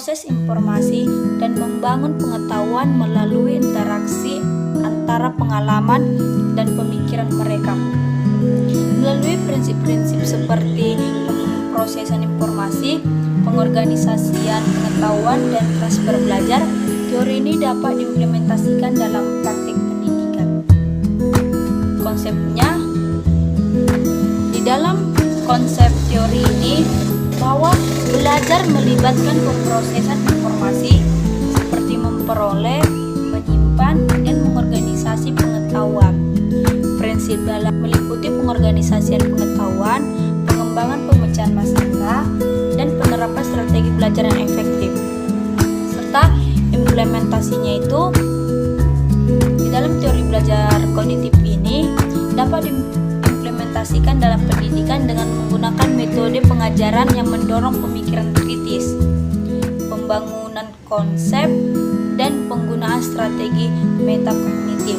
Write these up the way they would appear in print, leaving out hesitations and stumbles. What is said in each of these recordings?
memproses informasi dan membangun pengetahuan melalui interaksi antara pengalaman dan pemikiran mereka. Melalui prinsip-prinsip seperti pemrosesan informasi, pengorganisasian pengetahuan, dan transfer belajar, teori ini dapat diimplementasikan dalam praktik pendidikan. Konsepnya, di dalam konsep teori ini bahwa belajar melibatkan pemrosesan informasi seperti memperoleh, menyimpan, dan mengorganisasi pengetahuan. Prinsip dalam meliputi pengorganisasian pengetahuan, pengembangan pemecahan masalah, dan penerapan strategi belajar yang efektif. Serta implementasinya itu di dalam teori belajar kognitif ini dapat diimplementasikan dalam pendidikan dengan menggunakan metode pengajaran yang mendorong pemikiran kritis, pembangunan konsep, dan penggunaan strategi metakognitif.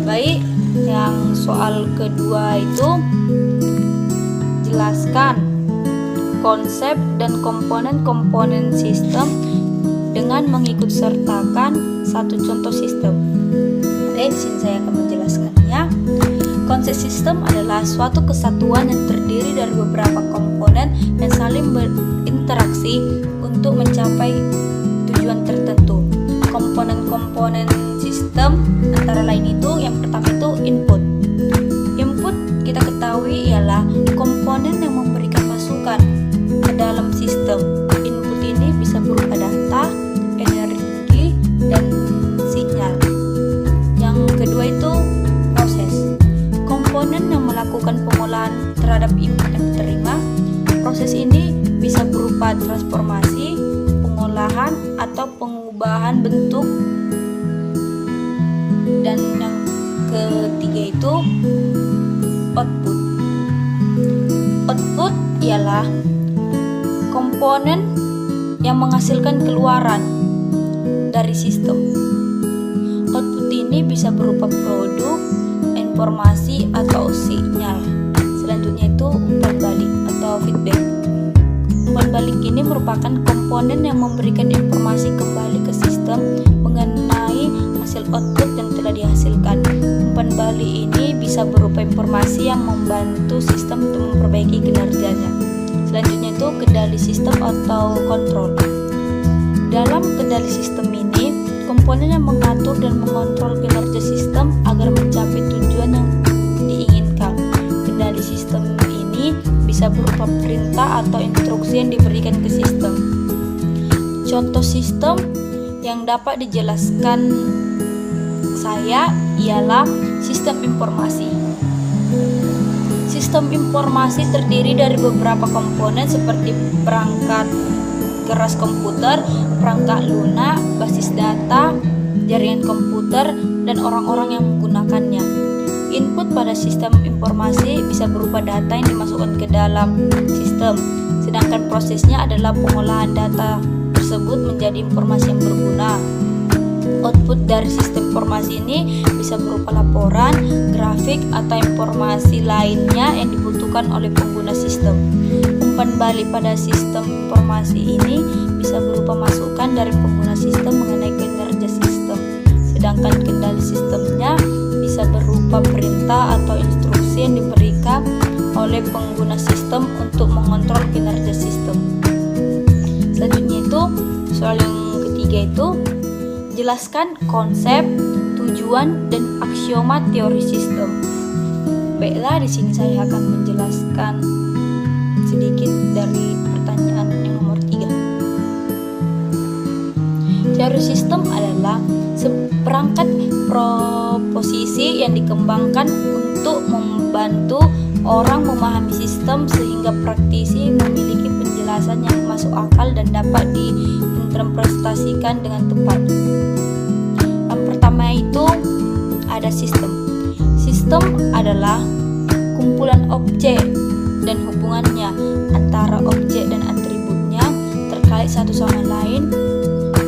Baik, yang soal kedua itu jelaskan konsep dan komponen-komponen sistem dengan mengikut sertakan satu contoh sistem. Di sini saya akan menjelaskannya. Konsep sistem adalah suatu kesatuan yang terdiri dari beberapa komponen yang saling berinteraksi untuk mencapai tujuan tertentu. Komponen-komponen sistem antara lain itu, yang pertama itu input. Input kita ketahui ialah komponen yang memberikan masukan ke dalam sistem. Input ini bisa berupa data, energi, dan sinyal. Yang kedua itu proses. Komponen yang melakukan pengolahan terhadap input yang diterima. Proses ini bisa berupa transformasi, pengolahan, atau pengubahan bentuk. Dan yang ketiga itu output. Output ialah komponen yang menghasilkan keluaran dari sistem. Output ini bisa berupa produk, informasi, atau sinyal. Selanjutnya itu umpan balik atau feedback. Umpan balik ini merupakan komponen yang memberikan informasi kembali ke sistem mengenai hasil output yang telah dihasilkan. Umpan balik ini bisa berupa informasi yang membantu sistem untuk memperbaiki kinerjanya. Selanjutnya itu kendali sistem atau kontrol. Dalam kendali sistem ini, komponen yang mengatur dan mengontrol kinerja sistem agar mencapai tujuan yang diinginkan. Kendali sistem ini bisa berupa perintah atau instruksi yang diberikan ke sistem. Contoh sistem yang dapat dijelaskan saya ialah sistem informasi. Sistem informasi terdiri dari beberapa komponen seperti perangkat keras komputer, perangkat lunak, basis data, jaringan komputer, dan orang-orang yang menggunakannya. Input pada sistem informasi bisa berupa data yang dimasukkan ke dalam sistem, sedangkan prosesnya adalah pengolahan data tersebut menjadi informasi yang berguna. Output dari sistem informasi ini bisa berupa laporan, grafik, atau informasi lainnya yang dibutuhkan oleh pengguna sistem. Umpan balik pada sistem informasi ini bisa berupa masukan dari pengguna sistem mengenai kinerja sistem, sedangkan kendali sistemnya bisa berupa perintah atau instruksi yang diberikan oleh pengguna sistem untuk mengontrol kinerja sistem. Selanjutnya itu soal yang ketiga itu jelaskan konsep, tujuan, dan aksioma teori sistem. Baiklah, di sini saya akan menjelaskan sedikit dari pertanyaan yang nomor 3. Teori sistem adalah seperangkat proposisi yang dikembangkan untuk membantu orang memahami sistem sehingga praktisi memiliki penjelasan yang masuk akal dan dapat diinterpretasikan dengan tepat. Yang pertama itu ada sistem. Sistem adalah kumpulan objek dan hubungannya antara objek dan atributnya terkait satu sama lain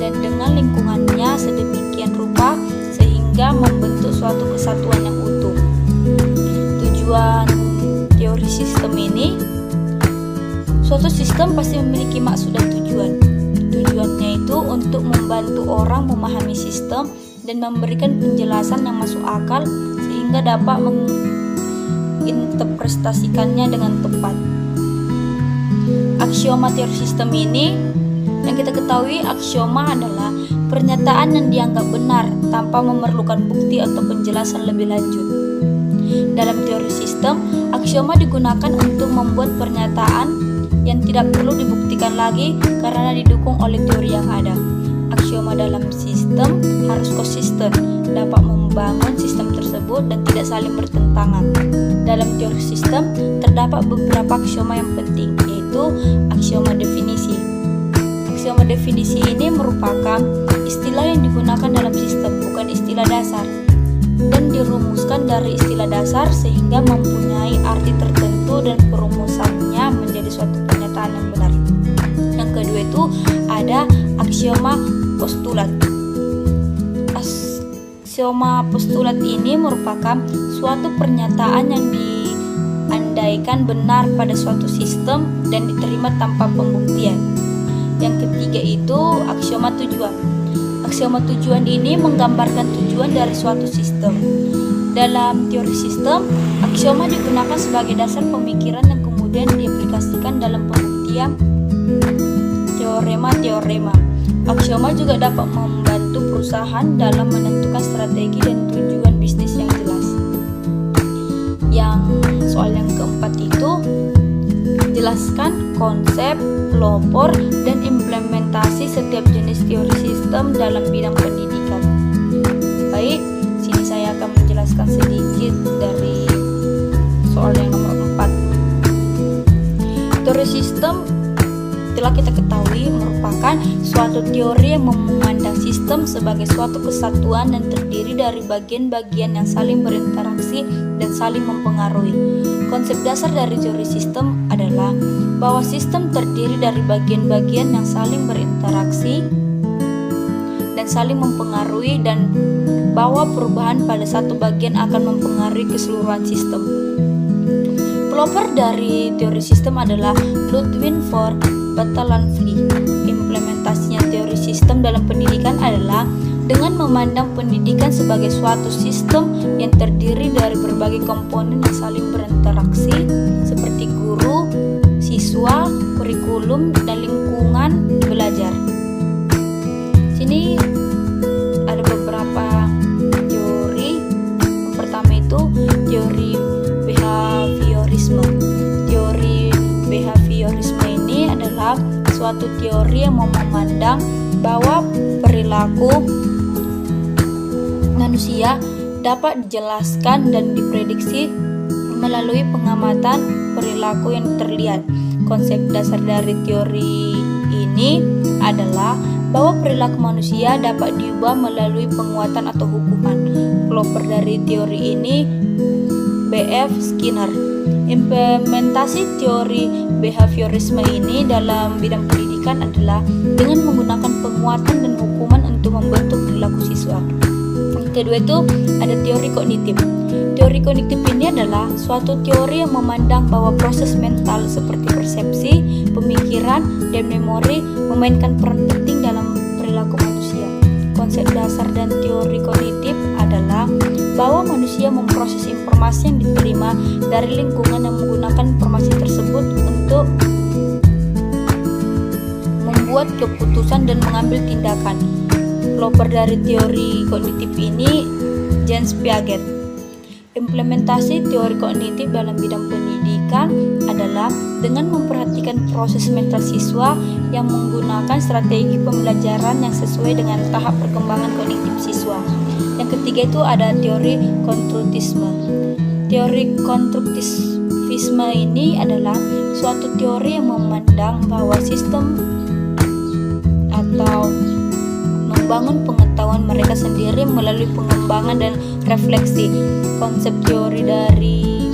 dan dengan lingkungannya sedemikian rupa sehingga membentuk suatu kesatuan yang utuh. Tujuan teori sistem ini, suatu sistem pasti memiliki maksud dan tujuan. Tujuan membantu orang memahami sistem dan memberikan penjelasan yang masuk akal sehingga dapat menginterpretasikannya dengan tepat. Aksioma teori sistem ini yang kita ketahui, aksioma adalah pernyataan yang dianggap benar tanpa memerlukan bukti atau penjelasan lebih lanjut. Dalam teori sistem, aksioma digunakan untuk membuat pernyataan yang tidak perlu dibuktikan lagi karena didukung oleh teori yang ada. Aksioma dalam sistem harus konsisten, dapat membangun sistem tersebut dan tidak saling bertentangan. Dalam teori sistem terdapat beberapa aksioma yang penting, yaitu aksioma definisi. Aksioma definisi ini merupakan istilah yang digunakan dalam sistem, bukan istilah dasar, dan dirumuskan dari istilah dasar sehingga mempunyai arti tertentu dan perumusannya menjadi suatu pernyataan yang benar. Yang kedua itu ada aksioma postulat. Aksioma postulat ini merupakan suatu pernyataan yang diandaikan benar pada suatu sistem dan diterima tanpa pembuktian. Yang ketiga itu aksioma tujuan. Aksioma tujuan ini menggambarkan tujuan dari suatu sistem. Dalam teori sistem, aksioma digunakan sebagai dasar pemikiran yang kemudian diaplikasikan dalam pembuktian teorema-teorema. Aksioma juga dapat membantu perusahaan dalam menentukan strategi dan tujuan bisnis yang jelas. Yang soal yang keempat itu jelaskan konsep, pelopor, dan implementasi setiap jenis teori sistem dalam bidang pendidikan. Baik, sini saya akan menjelaskan sedikit dari soal yang nomor 4. Teori sistem telah kita ketahui merupakan suatu teori yang memandang sistem sebagai suatu kesatuan yang terdiri dari bagian-bagian yang saling berinteraksi dan saling mempengaruhi. Konsep dasar dari teori sistem adalah bahwa sistem terdiri dari bagian-bagian yang saling berinteraksi dan saling mempengaruhi, dan bahwa perubahan pada satu bagian akan mempengaruhi keseluruhan sistem. Pelopor dari teori sistem adalah Ludwig von Bartholomä. Implementasinya teori sistem dalam pendidikan adalah dengan memandang pendidikan sebagai suatu sistem yang terdiri dari berbagai komponen yang saling berinteraksi seperti guru, siswa, kurikulum, dan lingkungan belajar. Sini ada beberapa teori. Yang pertama itu teori behaviorisme. Teori behaviorisme ini adalah suatu teori yang memandang bahwa perilaku manusia dapat dijelaskan dan diprediksi melalui pengamatan perilaku yang terlihat. Konsep dasar dari teori ini adalah bahwa perilaku manusia dapat diubah melalui penguatan atau hukuman. Pelopor dari teori ini B.F. Skinner. Implementasi teori behaviorisme ini dalam bidang pendidikan adalah dengan menggunakan penguatan dan hukuman untuk membentuk perilaku siswa. Yang kedua itu ada teori kognitif. Teori kognitif ini adalah suatu teori yang memandang bahwa proses mental seperti persepsi, pemikiran, dan memori memainkan peran penting dalam perilaku manusia. Konsep dasar dan teori kognitif adalah bahwa manusia memproses informasi yang diterima dari lingkungan yang menggunakan informasi tersebut untuk membuat keputusan dan mengambil tindakan. Pelopor dari teori kognitif ini James Piaget. Implementasi teori kognitif dalam bidang pendidikan adalah dengan memperhatikan proses mental siswa yang menggunakan strategi pembelajaran yang sesuai dengan tahap perkembangan kognitif siswa. Yang ketiga itu ada teori konstruktivisme. Teori konstruktivisme ini adalah suatu teori yang memandang bahwa sistem atau membangun pengetahuan mereka sendiri melalui pengembangan dan refleksi. Konsep teori dari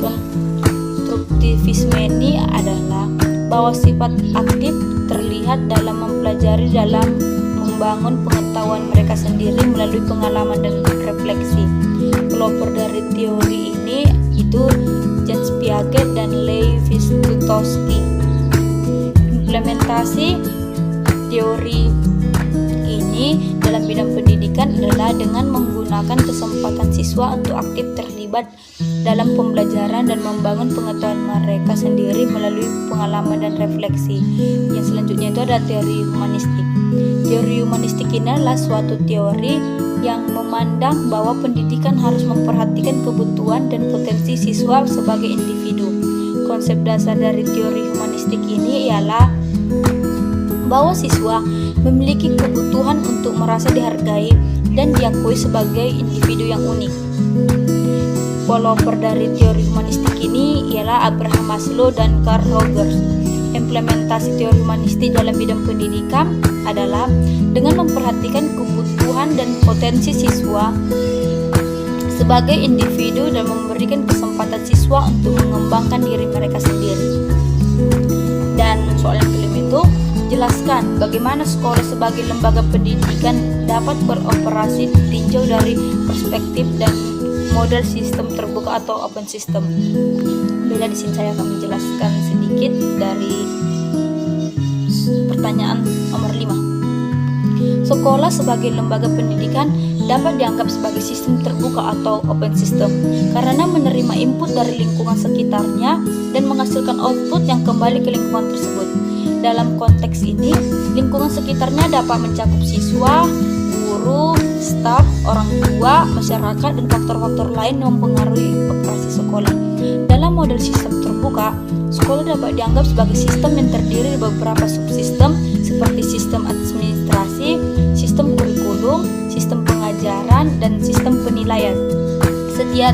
konstruktivisme ini adalah bahwa sifat aktif terlihat dalam mempelajari dalam membangun pengetahuan mereka sendiri melalui pengalaman dan refleksi. Pelopor dari teori ini itu James Piaget dan Lev Vygotsky. Implementasi teori bidang pendidikan adalah dengan menggunakan kesempatan siswa untuk aktif terlibat dalam pembelajaran dan membangun pengetahuan mereka sendiri melalui pengalaman dan refleksi. Yang selanjutnya itu ada teori humanistik. Teori humanistik ini adalah suatu teori yang memandang bahwa pendidikan harus memperhatikan kebutuhan dan potensi siswa sebagai individu. Konsep dasar dari teori humanistik ini ialah bahwa siswa memiliki kebutuhan untuk merasa dihargai dan diakui sebagai individu yang unik. Developer dari teori humanistik ini ialah Abraham Maslow dan Carl Rogers. Implementasi teori humanistik dalam bidang pendidikan adalah dengan memperhatikan kebutuhan dan potensi siswa sebagai individu dan memberikan kesempatan siswa untuk mengembangkan diri mereka sendiri. Dan soal yang kelima itu, jelaskan bagaimana sekolah sebagai lembaga pendidikan dapat beroperasi ditinjau dari perspektif dan model sistem terbuka atau open system. Bila di sini saya akan menjelaskan sedikit dari pertanyaan nomor 5. Sekolah sebagai lembaga pendidikan dapat dianggap sebagai sistem terbuka atau open system karena menerima input dari lingkungan sekitarnya dan menghasilkan output yang kembali ke lingkungan tersebut. Dalam konteks ini, lingkungan sekitarnya dapat mencakup siswa, guru, staf, orang tua, masyarakat, dan faktor-faktor lain yang mempengaruhi operasi sekolah. Dalam model sistem terbuka, sekolah dapat dianggap sebagai sistem yang terdiri dari beberapa subsistem seperti sistem administrasi, sistem kurikulum, sistem pengajaran, dan sistem penilaian. Setiap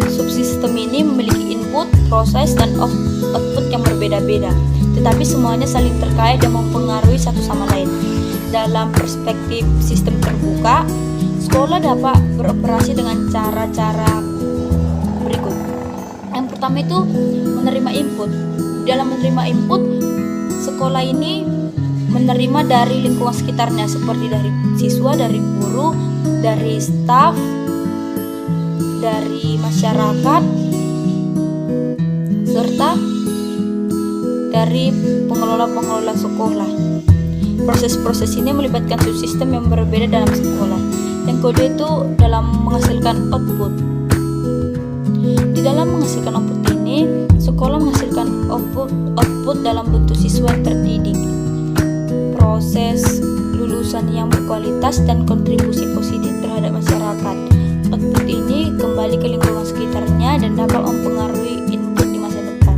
subsistem ini memiliki input, proses, dan output yang berbeda-beda, tetapi semuanya saling terkait dan mempengaruhi satu sama lain. Dalam perspektif sistem terbuka, sekolah dapat beroperasi dengan cara-cara berikut. Yang pertama itu menerima input. Dalam menerima input, sekolah ini menerima dari lingkungan sekitarnya seperti dari siswa, dari guru, dari staf, dari masyarakat, serta dari pengelola-pengelola sekolah. Proses-proses ini melibatkan subsistem yang berbeda dalam sekolah. Yang kedua itu dalam menghasilkan output. Di dalam menghasilkan output ini, sekolah menghasilkan output dalam bentuk siswa yang terdidik, proses lulusan yang berkualitas, dan kontribusi positif terhadap masyarakat. Output ini kembali ke lingkungan sekitarnya dan dapat mempengaruhi input di masa depan.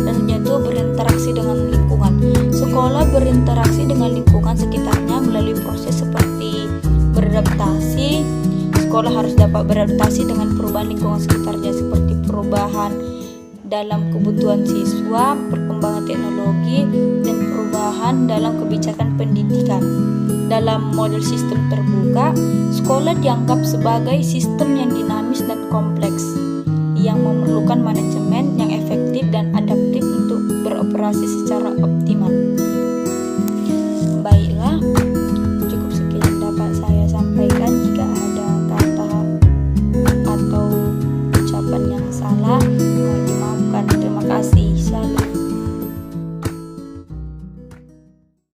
Dan itu berinteraksi dengan lingkungan. Sekolah berinteraksi dengan lingkungan sekitarnya melalui proses seperti beradaptasi. Sekolah harus dapat beradaptasi dengan perubahan lingkungan sekitarnya seperti perubahan dalam kebutuhan siswa, perkembangan teknologi, dan perubahan dalam kebijakan pendidikan. Dalam model sistem terbuka, sekolah dianggap sebagai sistem yang dinamis dan kompleks yang memerlukan manajemen yang efektif dan adaptif untuk beroperasi secara optimal.